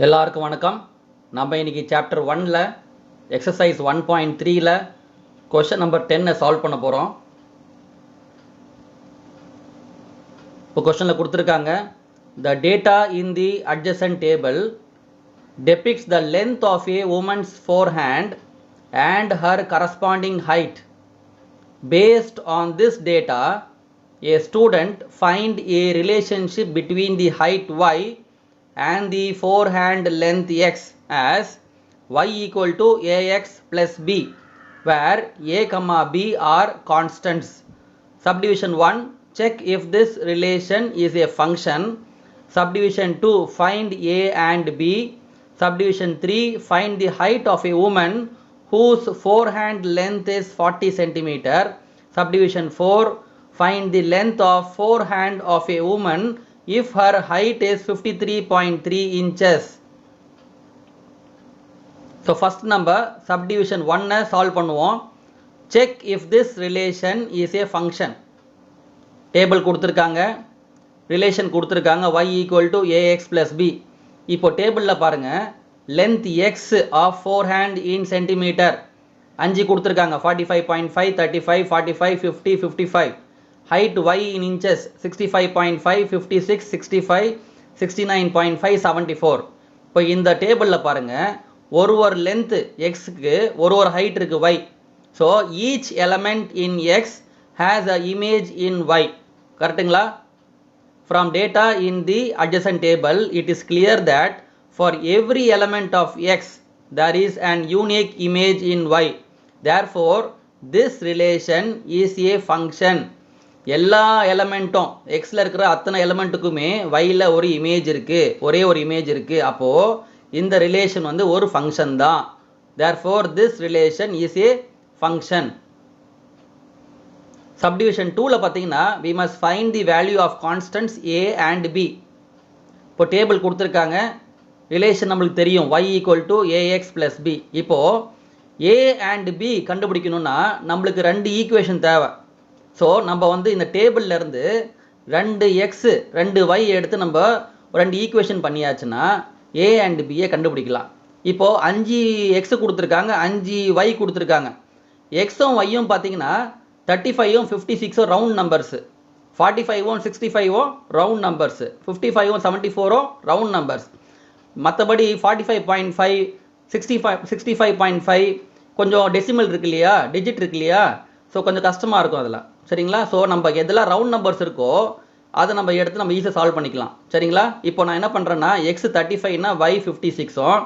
எல்லாருக்கும் வணக்கம். நம்ம இன்னைக்கு சாப்டர் 1ல எக்ஸசைஸ் 1.3ல கொஸ்டின் நம்பர் 10 சால்வ் பண்ண போறோம். இப்போ கொஸ்டின்ல கொடுத்திருக்காங்க, the data in the adjacent table depicts the length of a woman's forehand and her corresponding height. Based on this data, a student find a relationship between the height y and the forehand length x as y equal to ax plus b, where a comma b are constants. Subdivision 1, check if this relation is a function. Subdivision 2, find a and b. Subdivision 3, find the height of a woman whose forehand length is 40 centimeter. Subdivision 4, find the length of forehand of a woman if her height is 53.3 inches. So first number subdivision 1 solve பண்ணுவோம். Check if this relation is a function. Table கொடுத்திருக்காங்க, relation கொடுத்திருக்காங்க y equal to ax plus b. இப்போ டேபிள்ல பாருங்க, length x of forehand in centimeter 5 கொடுத்திருக்காங்க, 45.5, 35, 45, 50, 55. height y in inches 65.5, 56, 65, 69.5, 74. இப்போ இந்த டேபிள்ல பாருங்க, ஒரு லென்த் x க்கு ஒரு ஹைட் இருக்கு y. so each element in x has a image in y. கரெக்ட்டுங்களா? from data in the adjacent table it is clear that for every element of x there is an unique image in y. therefore this relation is a function. எல்லா எலிமெண்ட்டும் எக்ஸ்ல இருக்கிற அத்தனை எலிமெண்ட்டுக்குமே வைல ஒரு image இருக்கு, ஒரே ஒரு image இருக்கு. அப்போ இந்த ரிலேஷன் வந்து ஒரு ஃபங்க்ஷன் தான். therefore this relation is a function. subdivision 2ல பாத்தீங்கன்னா we must find the value of constants a and b. இப்போ டேபிள் கொடுத்திருக்காங்க, ரிலேஷன் நமக்கு தெரியும் y equal to ax plus b. இப்போ a and b கண்டுபிடிக்கணும்னா நம்மளுக்கு ரெண்டு ஈக்குவேஷன் தேவை. ஸோ நம்ம வந்து இந்த டேபிள்ல இருந்து 2x 2y எடுத்து நம்ம ரெண்டு ஈக்குவேஷன் பண்ணியாச்சுன்னா a and b கண்டுபிடிக்கலாம். இப்போ 5x கொடுத்துருக்காங்க, 5y கொடுத்துருக்காங்க. xம் yம் பார்த்தீங்கன்னா 35ம் 56ம் ரவுண்ட் நம்பர்ஸ், 45ம் 65ம் ரவுண்ட் நம்பர்ஸ், 55ம் 74ம் ரவுண்ட் நம்பர்ஸ். மற்றபடி 45.5, 65.5 கொஞ்சம் டெசிமல் இருக்கு இல்லையா, டிஜிட் இருக்கு இல்லையா, ஸோ கொஞ்சம் கஷ்டமாக இருக்கும் அதெல்லாம். சரிங்களா? ஸோ நம்ம எதெல்லாம் ரவுண்ட் நம்பர்ஸ் இருக்கோ அதை நம்ம எடுத்து நம்ம ஈஸியாக சால்வ் பண்ணிக்கலாம். சரிங்களா? இப்போ நான் என்ன பண்ணுறேன்னா எக்ஸ் 35னா y 56ம்,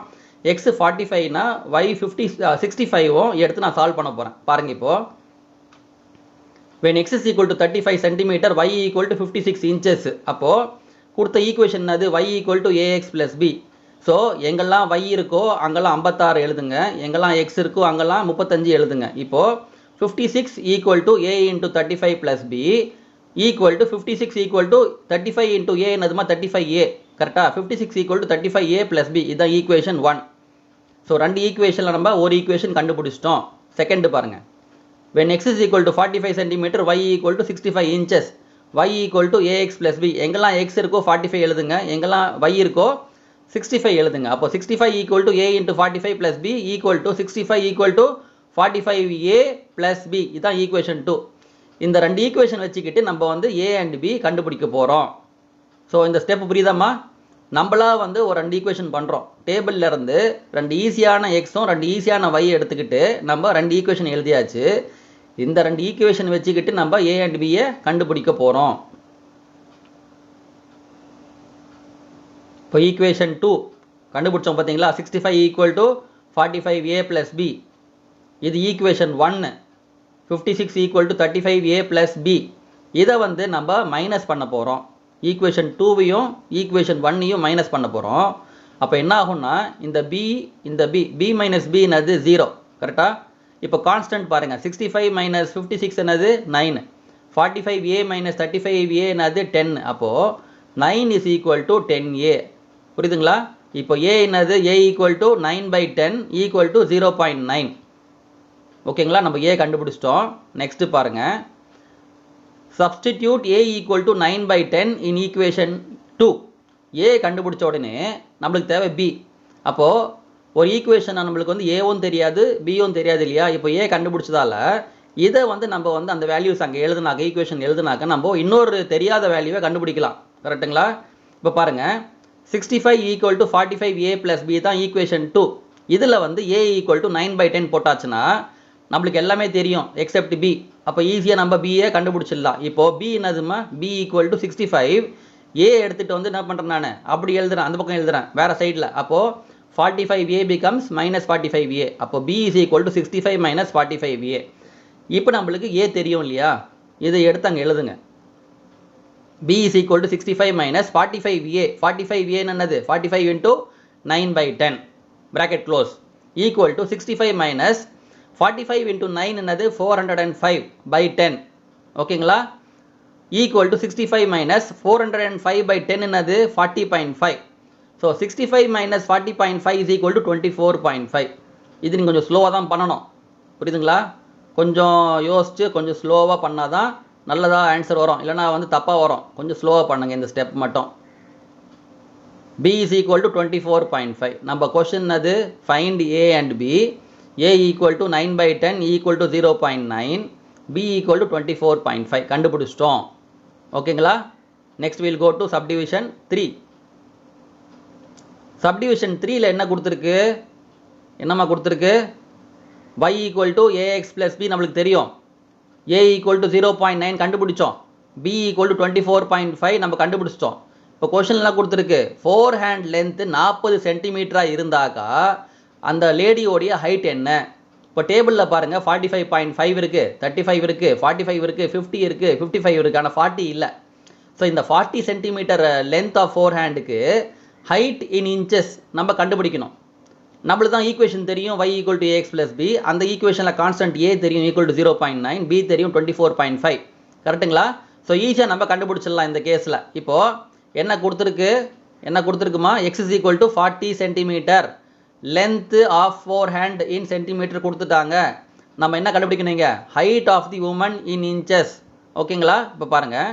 எக்ஸ் 45னா y 65ம் எடுத்து நான் சால்வ் பண்ண போகிறேன். பாருங்க, இப்போ when x is equal to 35 cm y equal to 56 inches, அப்போ கொடுத்த ஈக்குவேஷன் அது y equal to ax plus b. So எங்கெல்லாம் y இருக்கோ அங்கெல்லாம் 56 எழுதுங்க, எங்கெல்லாம் x இருக்கோ அங்கெல்லாம் 35 எழுதுங்க. இப்போ 56 equal to a into 35 plus b equal to 56 equal to 35 into a என்னதுமா 35a. கரெக்டா? 56 equal to 35a plus b, இதுதான் ஈக்குவேஷன் 1. ஸோ ரெண்டு ஈக்குவேஷன்ல நம்ம ஒரு ஈக்குவேஷன் கண்டுபிடிச்சிட்டோம். செகண்ட் பாருங்க, when x is equal to 45 cm y equal to 65 inches y equal to ax plus b. எங்கெல்லாம் x இருக்கோ 45 எழுதுங்க, எங்கெல்லாம் y இருக்கோ 65 எழுதுங்க. அப்போ 65 equal to a into 45 plus b equal to 65 equal to 45a plus b, இதான் equation 2. இந்த ரெண்டு ஈக்குவேஷன் வச்சுக்கிட்டு நம்ம வந்து a and b கண்டுபிடிக்க போறோம். ஸோ இந்த ஸ்டெப் புரியுதாம்மா? நம்மளா வந்து ஒரு ரெண்டு ஈக்குவேஷன் பண்றோம். டேபிள்ல இருந்து ரெண்டு ஈஸியான எக்ஸும் ரெண்டு ஈஸியான y எடுத்துக்கிட்டு நம்ம ரெண்டு ஈக்குவேஷன் எழுதியாச்சு. இந்த ரெண்டு ஈக்குவேஷன் வச்சுக்கிட்டு நம்ம a and b கண்டுபிடிக்க போறோம். இப்போ ஈக்குவேஷன் 2 கண்டுபிடிச்சோம் பாத்தீங்களா, 65 equal to 45a plus b. இது equation 1. 56 equal to 35a plus b. இதை வந்து நம்ம மைனஸ் பண்ண போகிறோம். ஈக்குவேஷன் 2வையும் ஈக்குவேஷன் 1ஐயும் மைனஸ் பண்ண போகிறோம். அப்போ என்ன ஆகும்னா இந்த b மைனஸ் b என்னது 0. கரெக்டா? இப்போ கான்ஸ்டன்ட் பாருங்க, 65 மைனஸ் 56 என்னது 9, 45a மைனஸ் 35a என்னது 10. அப்போது 9 is equal to 10a. புரியுதுங்களா? இப்போ a என்னது a equal to 9/10 equal to 0.9. ஓகேங்களா? நம்ம a கண்டுபிடிச்சிட்டோம். நெக்ஸ்ட் பாருங்க, substitute a equal to 9/10 in equation 2. ஏ கண்டுபிடிச்ச உடனே நம்மளுக்கு தேவை பி. அப்போது ஒரு ஈக்குவேஷன் நம்மளுக்கு வந்து ஏவும் தெரியாது பியும் தெரியாது இல்லையா. இப்போ ஏ கண்டுபிடிச்சதால இதை வந்து நம்ம வந்து அந்த வேல்யூஸ் அங்கே எழுதுனாக்க ஈக்குவேஷன் எழுதுனாக்க நம்ம இன்னொரு தெரியாத வேல்யூவை கண்டுபிடிக்கலாம். கரெக்டுங்களா? இப்போ பாருங்கள், 65 ஈக்குவல் டு 45a + b தான் ஈக்குவேஷன் 2. இதில் வந்து a ஈக்குவல் டு 9/10 போட்டாச்சுன்னா நம்மளுக்கு எல்லாமே தெரியும் எக்ஸப்ட் பி. அப்போ ஈஸியாக நம்ம பிஏ கண்டுபிடிச்சிடலாம். இப்போது பி என்னதுமா, பி ஈக்குவல் டு 65. ஏ எடுத்துகிட்டு வந்து என்ன பண்ணுறேன் நான் அப்படி எழுதுறேன், அந்த பக்கம் எழுதுறேன் வேறு சைடில். அப்போது 45a becomes -45a. அப்போ b is equal to 65 minus 45a. இப்போ நம்மளுக்கு a தெரியும் இல்லையா, இதை எடுத்து அங்கே எழுதுங்க. b is equal to 65 minus 45a. 45a என்னது, 45 into 9/10 bracket close equal to 65 minus 45 into 9 என்னது 405/10. ஓகேங்களா? equal to 65 minus 405/10 என்னது 40.5. So 65 minus 40.5 is equal to 24.5. இது நீங்கள் கொஞ்சம் ஸ்லோவாக தான் பண்ணணும், புரியுதுங்களா? கொஞ்சம் யோசிச்சு கொஞ்சம் ஸ்லோவாக பண்ணால் தான் நல்லதாக ஆன்சர் வரும், இல்லைனா வந்து தப்பாக வரும். கொஞ்சம் ஸ்லோவாக பண்ணுங்கள் இந்த ஸ்டெப் மட்டும். b is equal to 24.5. நம்ம கொஷின் அது find a and b. a equal to 9/10 equal to 0.9, b equal to 24.5 கண்டுபிடிச்சிட்டோம். ஓகேங்களா? Next will go to subdivision 3. Subdivision 3ல என்ன கொடுத்துருக்கு, என்னம்மா கொடுத்துருக்கு, y equal to ax plus b நம்மளுக்கு தெரியும். a equal to 0.9 கண்டுபிடிச்சோம். b equal to 24.5 நம்ம கண்டுபிடிச்சிட்டோம். இப்போ கொஷின் என்ன கொடுத்துருக்கு, 4 ஹேண்ட் லென்த் 40 சென்டிமீட்டராக இருந்தாக்கா அந்த லேடியோடைய ஹைட் என்ன. இப்போ டேபிளில் பாருங்கள் 45.5 இருக்குது, 35 இருக்குது, 45 இருக்குது, 50 இருக்குது, 55 இருக்குது, ஆனால் 40 இல்லை. ஸோ இந்த 40 சென்டிமீட்டர் லென்த் ஆஃப் 4 ஹேண்டுக்கு ஹைட் இன் இன்ச்சஸ் நம்ம கண்டுபிடிக்கணும். நம்மளுக்கு தான் ஈக்குவேஷன் தெரியும் y equal to ax plus b. அந்த ஈக்குவேஷனில் கான்ஸ்டன்ட் a தெரியும் equal to 0.9, b தெரியும் 24.5. கரெக்டுங்களா? ஸோ ஈஸியாக நம்ம கண்டுபிடிச்சிடலாம் இந்த கேஸில். இப்போது என்ன கொடுத்துருக்குமா, x is equal to 40 centimetre, length of 4 hand in centimetre கொடுத்துட்டாங்க. நம்ம என்ன கண்டுபிடிக்கணுங்க, height of the woman in inches. ஓகேங்களா? இப்போ பாருங்கள்,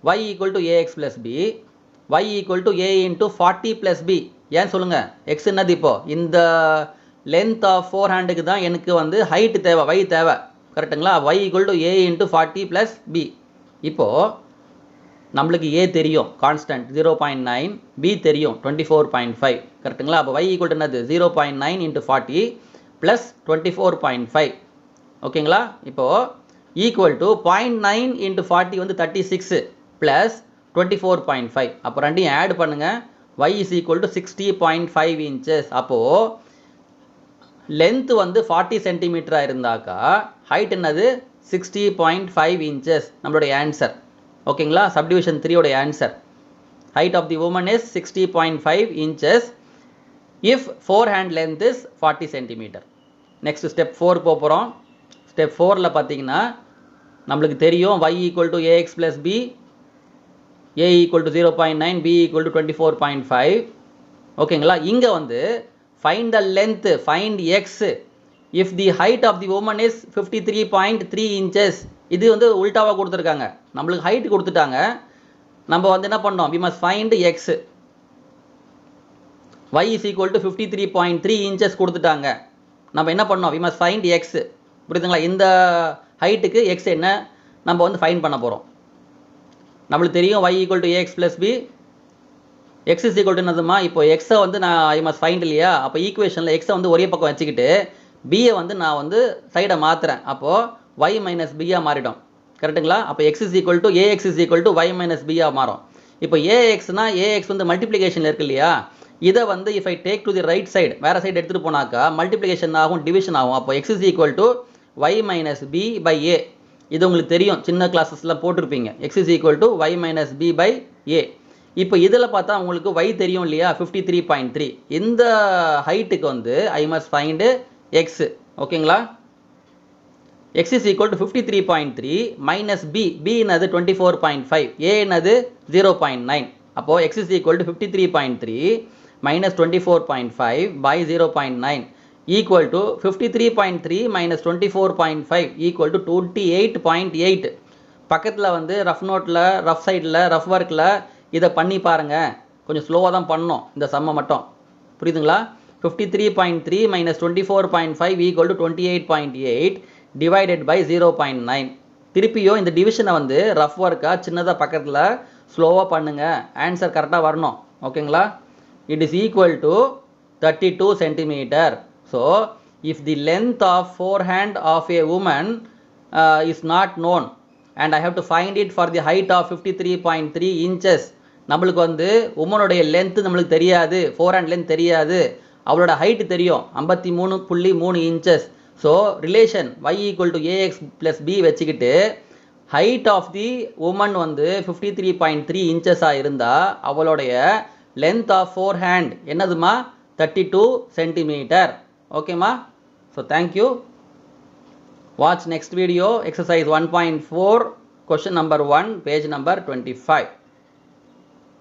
y equal to ax plus b, y equal to a into 40 plus b. ஏன் சொல்லுங்கள், x என்னது, இப்போது இந்த லென்த் ஆஃப் 4 ஹேண்டுக்கு தான் எனக்கு வந்து ஹைட் தேவை, y தேவை. கரெக்டுங்களா? y equal to a into 40 plus b. இப்போது நம்மளுக்கு a தெரியும் கான்ஸ்டன்ட் 0.9, b தெரியும் 24.5. கரெக்டுங்களா? அப்போ y equal to என்னது 0.9 into 40 plus 24.5. ஓகேங்களா? இப்போது ஈக்குவல் டு 0.9 into 40 வந்து 36 plus 24.5. அப்போ ரெண்டையும் ஆட் பண்ணுங்கள். y is equal to 60.5 inches. அப்போது லென்த் வந்து 40 சென்டிமீட்டராக இருந்தாக்கா ஹைட் என்னது 60.5 inches நம்மளுடைய ஆன்சர். ஓகேங்களா? சப்டிவிஷன் 3யோடைய answer, height of the woman is 60.5 inches if 4 hand length is 40 centimeter. Next step 4 போகிறோம். ஸ்டெப் 4ல் பார்த்தீங்கன்னா நம்மளுக்கு தெரியும் y equal to ax plus b, a equal to 0.9, b equal to 24.5. ஓகேங்களா? இங்கே வந்து find the length, find x if the height of the woman is 53.3 inches. இது வந்து உல்டாவாக கொடுத்துருக்காங்க. நம்மளுக்கு ஹைட் கொடுத்துட்டாங்க, நம்ம வந்து என்ன பண்ணோம், we must find x. y is equal to 53.3 inches கொடுத்துட்டாங்க. நம்ம என்ன பண்ணோம், வி மஸ்ட் ஃபைண்ட் எக்ஸ். புரியுதுங்களா? இந்த ஹைட்டுக்கு எக்ஸ் என்ன நம்ம வந்து ஃபைண்ட் பண்ண போகிறோம். நம்மளுக்கு தெரியும் y equal to ax plus b, x is equal to என்னதுமா, இப்போ எக்ஸை வந்து நான் ஐ மஸ்ட் ஃபைண்ட் இல்லையா. அப்போ ஈக்குவேஷனில் எக்ஸை வந்து ஒரே பக்கம் வச்சுக்கிட்டு பியை வந்து நான் வந்து சைடை மாற்றுறேன். அப்போது y மைனஸ் பியாக மாறிடும். கரெக்டுங்களா? அப்போ x is equal to ax is equal to y minus பியாக மாறும். இப்போ axனா ax வந்து மல்டிப்ளிகேஷன் இருக்கு இல்லையா, இதை வந்து if I take to the right side, வேறு சைடு எடுத்துகிட்டு போனாக்கா மல்டிப்ளிகேஷன் ஆகும், டிவிஷன் ஆகும். அப்போ x is equal to y minus b by a. இது உங்களுக்கு தெரியும், சின்ன கிளாஸஸ்லாம் போட்டிருப்பீங்க. x is equal to y minus b by a. இப்போ இதில் பார்த்தா உங்களுக்கு y தெரியும் இல்லையா, 53.3. இந்த ஹைட்டுக்கு வந்து ஐ மஸ்ட் ஃபைண்டு எக்ஸ். ஓகேங்களா? x is equal to 53.3 minus b, b என்னது 24.5, a என்னது 0.9. அப்போது x is equal to 53.3 minus 24.5 by 0.9 equal to 53.3 minus 24.5 equal to 28.8. பக்கத்தில் வந்து ரஃப் நோட்டில், ரஃப் சைடில், ரஃப் ஒர்க்கில் இதை பண்ணி பாருங்கள். கொஞ்சம் ஸ்லோவாக தான் பண்ணோம் இந்த சம்மை மட்டும். புரியுதுங்களா? 53.3 minus 24.5 equal to 28.8 divided by 0.9. திருப்பியும் இந்த டிவிஷனை வந்து ரஃப் ஒர்க்காக சின்னதாக பக்கத்தில் ஸ்லோவாக பண்ணுங்க, ஆன்சர் கரெக்டாக வரணும். ஓகேங்களா? It is equal to 32 centimetre. So if the length of forehand of a woman is not known and I have to find it for the height of 53.3 inches. நம்மளுக்கு வந்து உமனுடைய லென்த் நம்மளுக்கு தெரியாது, ஃபோர்ஹேண்ட் லென்த் தெரியாது, அவளோட height தெரியும் 53.3 inches. So relation y equal to ax plus b வச்சுக்கிட்டு height of the woman வந்து 53.3 இன்ச்சஸாக இருந்தால் அவளுடைய லென்த் ஆஃப் ஃபோர்ஹேண்ட் என்னதுமா 32 சென்டிமீட்டர். ஓகேம்மா? So thank you. Watch next video, exercise 1.4, question number 1, page number 25.